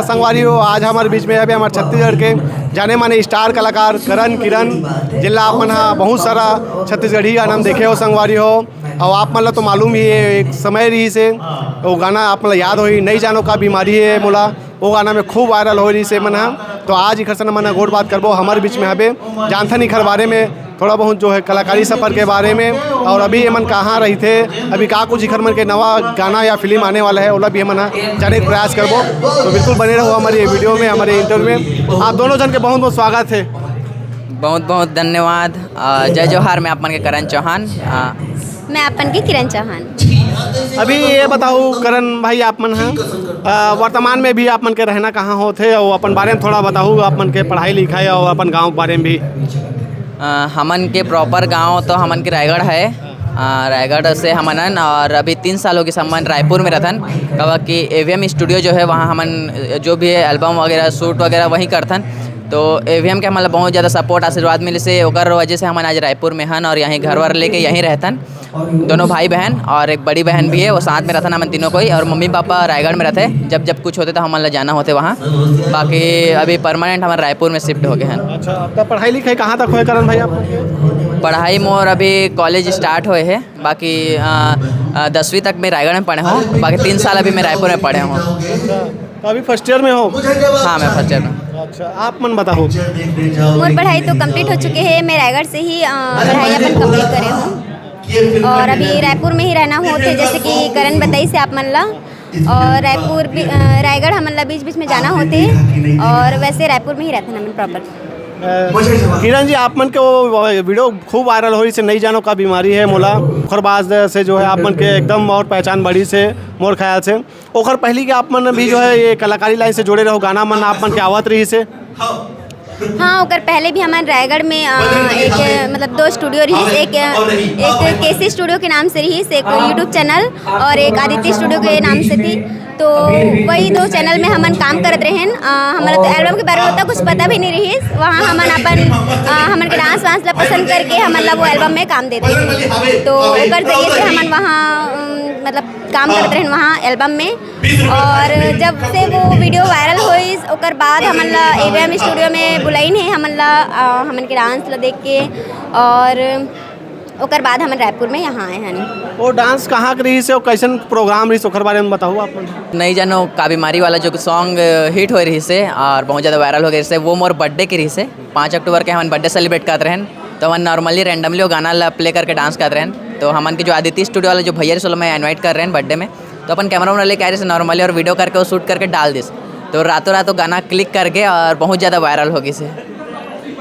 संगवारी हो। आज हमारे बीच में अभी हमारे छत्तीसगढ़ के जाने माने स्टार कलाकार करण किरण जिला अपन हाँ बहुत सारा छत्तीसगढ़ी गाना हम देखे हो संगवारी हो। और आप मतलब तो मालूम ही है एक समय रही से वो गाना आप मतलब याद हो ही नहीं जानो का बीमारी है मोला वो गाना में खूब वायरल हो रही से मन तो आज इखर से मन गोट बात करबो हमारे बीच में हबे जानथन इखर बारे में थोड़ा बहुत जो है कलाकारी सफ़र के बारे में और अभी ये मन कहाँ रही थे अभी का कुछ इखर मन के नवा गाना या फिल्म आने वाला है ओला भी मन जाने का प्रयास करबो। तो बिल्कुल बने रहो हमारे वीडियो में हमारे इंटरव्यू में। आप दोनों जन के बहुत बहुत स्वागत है। बहुत बहुत धन्यवाद। जय जोहार। मैं अपन के करण चौहान। मैं अपन की किरण चौहान। अभी ये बताओ करण भाई आप मन हैं वर्तमान में भी आप मन के रहना कहाँ होते और अपन बारे में थोड़ा बताओ आप मन के पढ़ाई लिखाई और अपन गाँव के बारे में भी। हमन के प्रॉपर गांव तो हमन के रायगढ़ है। रायगढ़ से हमन और अभी 3 साल हो गए हमन रायपुर में रहथन कब कि AVM स्टूडियो जो है वहाँ हमन जो भी है एल्बम वगैरह शूट वगैरह वहीं करथन। तो AVM के हमारा बहुत ज़्यादा सपोर्ट आशीर्वाद मिले से ओकर वजह से हम आज रायपुर में हन और यहीं घर वर लेके यहीं रहतन। दोनों भाई बहन और एक बड़ी बहन भी है वो साथ में रहता हम तीनों को ही। और मम्मी पापा रायगढ़ में रहते जब जब कुछ होते तो हमारे जाना होते वहाँ। बाकी अभी परमानेंट हमारे रायपुर में शिफ्ट हो गए हैं। अच्छा आपका पढ़ाई लिखाई कहाँ तक हुए करण भाई आप? पढ़ाई मोर अभी कॉलेज स्टार्ट हुए है। बाकी 10वीं तक मैं रायगढ़ में पढ़े हूँ। बाकी 3 साल अभी मैं रायपुर में पढ़े हूँ। तो अभी फर्स्ट ईयर में हो? हाँ मैं फर्स्ट ईयर में। अच्छा आप मन बताओ। मोर पढ़ाई तो कंप्लीट हो चुके हैं। मैं रायगढ़ से ही पढ़ाई अपन कंप्लीट करे हूँ और अभी रायपुर में ही रहना होते जैसे कि करण बताई से आप मन ला। और रायगढ़ हमन ला बीच बीच में जाना होते और वैसे रायपुर में ही रहते हैं हम प्रॉपर। किरण जी आप मन के वो वीडियो खूब वायरल हो रही से नहीं जानो का बीमारी है मोला मुखरबाज से जो है आप मन के एकदम और पहचान बढ़ी से मोर ख्याल से ओखर पहली के आप मन भी जो है ये कलाकारी लाइन से जुड़े रहो गाना मन आप मन के आवत रही से। हाँ ओकर पहले भी हमारे रायगढ़ में एक मतलब 2 स्टूडियो रही। एक केसी स्टूडियो के नाम से रही एक यूट्यूब चैनल और एक आदित्य स्टूडियो के नाम से थी। तो वही 2 चैनल में हमन काम करते रहे। हमारा तो एल्बम के बारे में उतना कुछ पता भी नहीं रही। वहाँ हमन अपन हमन के डांस वांस ला पसंद करके हमन ला वो एल्बम में काम देते थे। तो ओकर जरिए से हमन वहाँ मतलब काम करते रहे वहाँ एल्बम में। और जब से वो वीडियो वायरल हुई ओकर बाद हमन ला AVM स्टूडियो में बुलाइन है हमन ला हमन के डांस ला देख के और ओकर बाद हमन रायपुर में यहाँ आए हैं। वो डांस कहाँ के रही से और कैसन प्रोग्राम रही ओकर बारे में बताओ आप। नहीं जानो का बीमारी वाला जो सॉन्ग हिट हो रही से और बहुत ज़्यादा वायरल हो गई से वो मोर बर्थडे की रही से 5 अक्टूबर के हम बर्थडे सेलिब्रेट करते रहें। तो हम नॉर्मली रैंडमली वो गाना प्ले करके डांस करते रहें। तो हमन के जो आदित्य स्टूडियो वाले जो भैया सोलो में इन्वाइट कर रहे हैं बर्थडे में तो अपन कैमरा वैमरा लेके आ रहे नॉर्मली और वीडियो करके वो शूट करके डाल दिस। तो रातों रात गाना क्लिक करके और बहुत ज़्यादा वायरल हो गई से।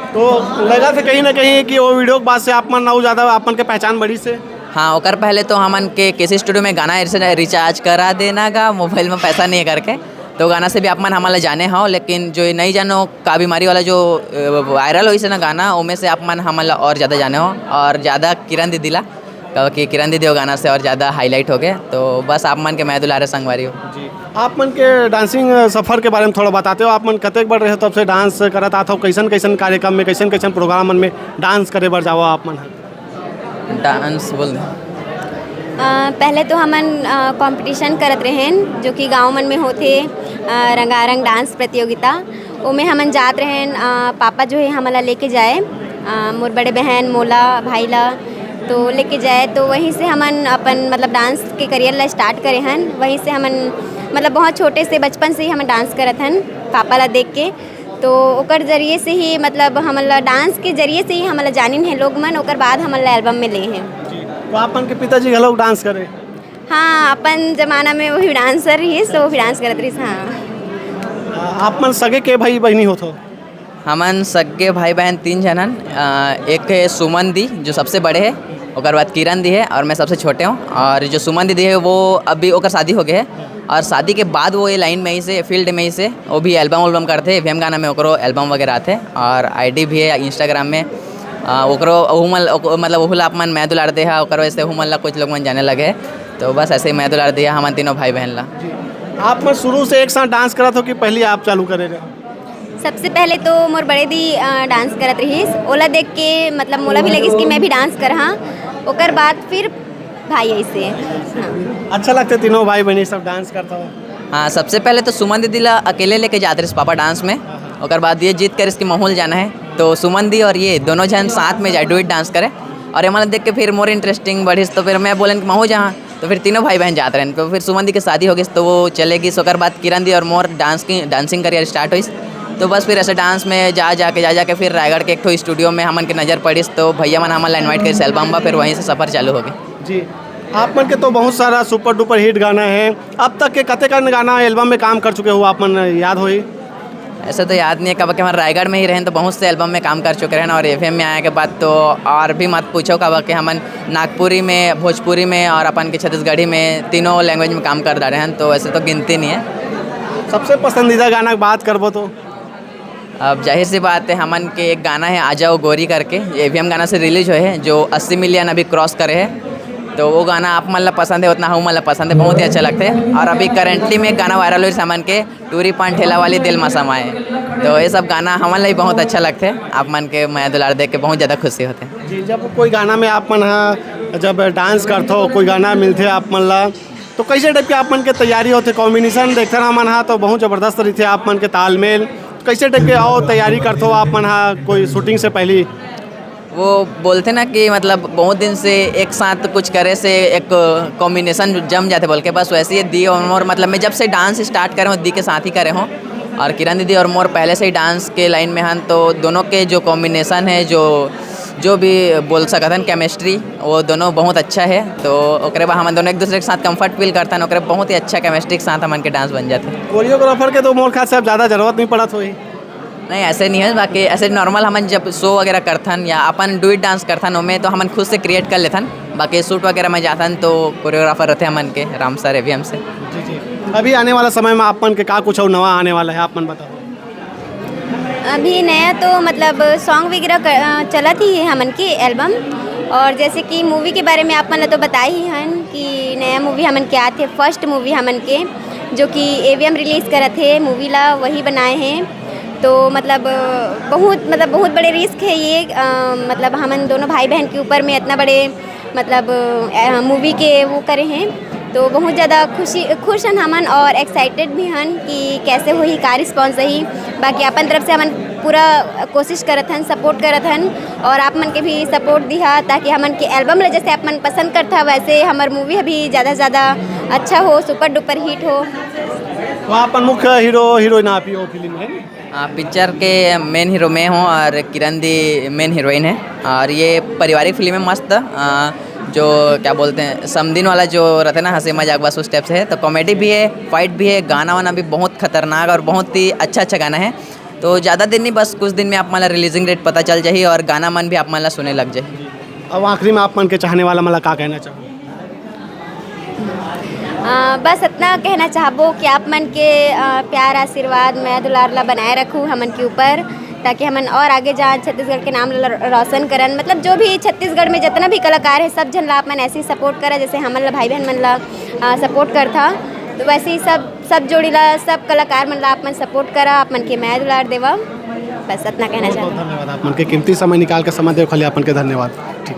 तो लगा था कहीं ना कहीं कि वो वीडियो के बाद से आप मन ना ज़्यादा आप मन के पहचान बढ़ी से। हाँ ओकर पहले तो हमन के केसी स्टूडियो में गाना ऐसे रिचार्ज करा देना का मोबाइल में पैसा नहीं है करके तो गाना से भी आप मन हमारा जाने हो। लेकिन जो नहीं जानो का बीमारी वाला जो वायरल हुई से ना गाना उनमें से आप मन हमारा और ज़्यादा जाने हो और ज़्यादा किरण दीदी ला कि किरण दीदी वो गाना से और ज़्यादा हाईलाइट हो गए। तो बस आप मन के मैं दुलारे संगवारी हो। जी आप मन के डांसिंग सफ़र के बारे में थोड़ा बताते हो। आप मन कतेक बार रहे तब से डांस करत आते हो कैसन कैसन कार्यक्रम में कैसन कैसन प्रोग्राम में डांस करे बर जाओ आप मन? डांस बोल दें पहले तो हमन कंपटीशन करत रहें जो कि गांव मन में होते रंगारंग डांस प्रतियोगिता उमें हमन जात रहें। पापा जो है हमला लेके जाए मोर बड़े बहन मोला भाई ला तो लेके जाए तो वहीं से हमन अपन मतलब डांस के करियर ला स्टार्ट करे हन। वहीं से हमन मतलब बहुत छोटे से बचपन से ही हमन डांस करत हन पापा ला देख के। तो ओकर जरिए से ही मतलब हमला डांस के जरिए से ही हमला जानिन है लोग मन ओकर बाद हमला एल्बम में ले हैं। तो आप मन के पिताजी घलोक डांस करे? हाँ अपन जमाना में वही डांसर रही तो वो भी डांस करत रही। हाँ आप मन सगे के भाई बहनी हो तो? हमन सगे भाई बहन 3 जनन। एक है सुमन दी जो सबसे बड़े है ओकर बाद किरण दी है और मैं सबसे छोटे हूँ। और जो सुमन दीदी है वो अभी ओकर शादी हो गए है और शादी के बाद वो ये लाइन में ही से फील्ड में ही से वो भी एल्बम करते AVM गाना में ओकरो एल्बम वगैरह आते और ID भी है इंस्टाग्राम में ओकरो मतलब ओहुला आप मन मैं दुलार दे है ओकर वैसे हुमन ला कुछ लोग मन जाने लगे। तो बस ऐसे ही मैं दुलार दिया हम तीनों भाई बहन ला। आप मन शुरू से एक साथ डांस करत हो कि पहले आप चालू करे रहे? सबसे पहले तो मोर बड़े दी डांस करत रहीस ओला देख के मतलब मोला भी लगिस कि मैं भी डांस कर हाँ। ओकर बाद फिर भाई ऐसे। हाँ अच्छा लगता तीनों भाई बहनी सब डांस करता हो? हाँ, सबसे पहले तो सुमन दीदी ला अकेले लेके जाते रहे पापा डांस में। और बाद ये जीत कर इसकी माहौल जाना है तो सुमन दी और ये दोनों जन साथ में जाए डुएट डांस करे। और ये मतलब देख के फिर मोर इंटरेस्टिंग बढ़िस तो फिर मैं बोलन कि महू जहाँ तो फिर तीनों भाई बहन जाते रहें। तो फिर सुमन दी की शादी हो गई तो वो चलेगी। सोकर बाद किरण दी और मोर डांसिंग करियर स्टार्ट हुई। तो बस फिर ऐसे डांस में जा जाके फिर रायगढ़ के एक ठो स्टूडियो में हमन के नज़र पड़िस तो भैया मन हमन ला इन्वाइट करिस एल्बम बा। फिर वहीं से सफ़र चालू हो गई। जी, आप मन के तो बहुत सारा सुपर डुपर हिट गाना है। अब तक के कते कन गाना एल्बम में काम कर चुके हो आप मन, याद होई? ऐसे तो याद नहीं है कब कि हमारे रायगढ़ में ही रहें तो बहुत से एल्बम में काम कर चुके हैं। और एफएम में आने के बाद तो और भी मत पूछो कब कि हमन नागपुरी में, भोजपुरी में और अपन के छत्तीसगढ़ी में तीनों लैंग्वेज में काम कर रहे हैं। तो ऐसे तो गिनती नहीं है। सबसे पसंदीदा गाना की बात करबो तो अब जाहिर सी बात है हमन के एक गाना है आ जाओ गोरी करके, एवीएम गाना से रिलीज हुए हैं जो 80 मिलियन अभी क्रॉस करे है। तो वो गाना आप मतलब पसंद है उतना हम मतलब पसंद है, बहुत ही अच्छा लगता है। और अभी करेंटली में एक गाना वायरल हुई हमन के टूरी पान ठेला वाली दिल में समाए। तो ये सब गाना हमन ला बहुत अच्छा लगता है। आप मन के मैं दुलार देख के बहुत ज़्यादा खुशी होते हैं। जी, जब कोई गाना में आप मन जब डांस करते हो, कोई गाना मिलते आप मन ला तो कैसे टाइप के आप मन के तैयारी होते? कॉम्बिनेशन देखते ना मन तो बहुत ज़बरदस्त रही थे आप मन के तालमेल। कैसे टाइप के आओ तैयारी करते हो आप मन कोई शूटिंग से पहले? वो बोलते ना कि मतलब बहुत दिन से एक साथ कुछ करे से एक कॉम्बिनेशन जम जाते बोल के, बस वैसे ही दी और मोर मतलब मैं जब से डांस स्टार्ट करे हूँ दी के साथ ही करे हूँ। और किरण दीदी और मोर पहले से ही डांस के लाइन में हन तो दोनों के जो कॉम्बिनेशन है जो भी बोल सकते हैं केमिस्ट्री वो दोनों बहुत अच्छा है। तो ओकरे बाद हम दोनों एक दूसरे के साथ कंफर्ट फील करते हैं। ओकरे बहुत ही अच्छा केमिस्ट्री के साथ हमन के डांस बन जाते हैं। कोरियोग्राफर के तो मोर खास से ज़्यादा जरूरत नहीं पड़त हुई? नहीं ऐसे नहीं है, बाकी ऐसे नॉर्मल हमन जब शो वगैरह करथन या अपन डुइट डांस करथन उनमें तो हमन खुद से क्रिएट कर लेथन। बाकी शूट वगैरह में जाथन तो कोरियोग्राफर रहते हमन के राम सर एवीएम से। जी जी, अभी आने वाला समय में आप मन के का कुछ और नवा आने वाला है आप मन बताओ? अभी नया तो मतलब सॉन्ग वगैरह चलत ही है हमन की एल्बम। और जैसे कि मूवी के बारे में आप मन तो बताए ही हन कि नया मूवी हमन के आते हैं, फर्स्ट मूवी हमन के जो कि एवीएम रिलीज़ करत है मूवी ला वही बनाए हैं। तो मतलब बहुत बड़े रिस्क है ये। मतलब हमन दोनों भाई बहन के ऊपर में इतना बड़े मतलब मूवी के वो करे हैं तो बहुत ज़्यादा खुश हन हमन और एक्साइटेड भी हन कि कैसे होही का रिस्पॉन्स रही। बाकी अपन तरफ से हमन पूरा कोशिश करत हन, सपोर्ट करत हन और आप मन के भी सपोर्ट दिहा ताकि हमन के एल्बम ले जैसे आप मन पसंद करता वैसे हमार मूवी भी ज़्यादा से ज़्यादा अच्छा हो, सुपर डुपर हिट हो। तो अपन मुख्य हीरो हीरोइन आप ही हो फिल्म में? पिक्चर के मेन हीरो मैं हूँ और किरण दी मेन हीरोइन है। और ये पारिवारिक फिल्म है मस्त, जो क्या बोलते हैं समदिन वाला जो रहता है ना हंसी मजाक बस उस टाइप से है। तो कॉमेडी भी है, फाइट भी है, गाना वाना भी बहुत खतरनाक और बहुत ही अच्छा गाना है। तो ज़्यादा दिन नहीं, बस कुछ दिन में आप मला रिलीजिंग डेट पता चल जाए और गाना मन भी आप मला सुने लग जाए। अब आखिरी में आप मन के चाहने वाला मला का कहना चाहो? बस इतना कहना चाहबो कि आप मन के प्यार आशीर्वाद मैं दुलारला बनाए रखूँ हमन के ऊपर ताकि हमन और आगे जा छत्तीसगढ़ के नाम रोशन करन। मतलब जो भी छत्तीसगढ़ में जितना भी कलाकार है सब जन ला आप मन ऐसे ही सपोर्ट करा जैसे हमन ला भाई बहन मन ला सपोर्ट करता। तो वैसे ही सब जोड़ी ला सब कलाकार मन ला आप मन सपोर्ट करा, आप मन के मैं दुलार देवा। बस इतना कहना चाहता हूँ। धन्यवाद आप मन के कीमती समय निकाल के समय देव खाली अपन के धन्यवाद। ठीक।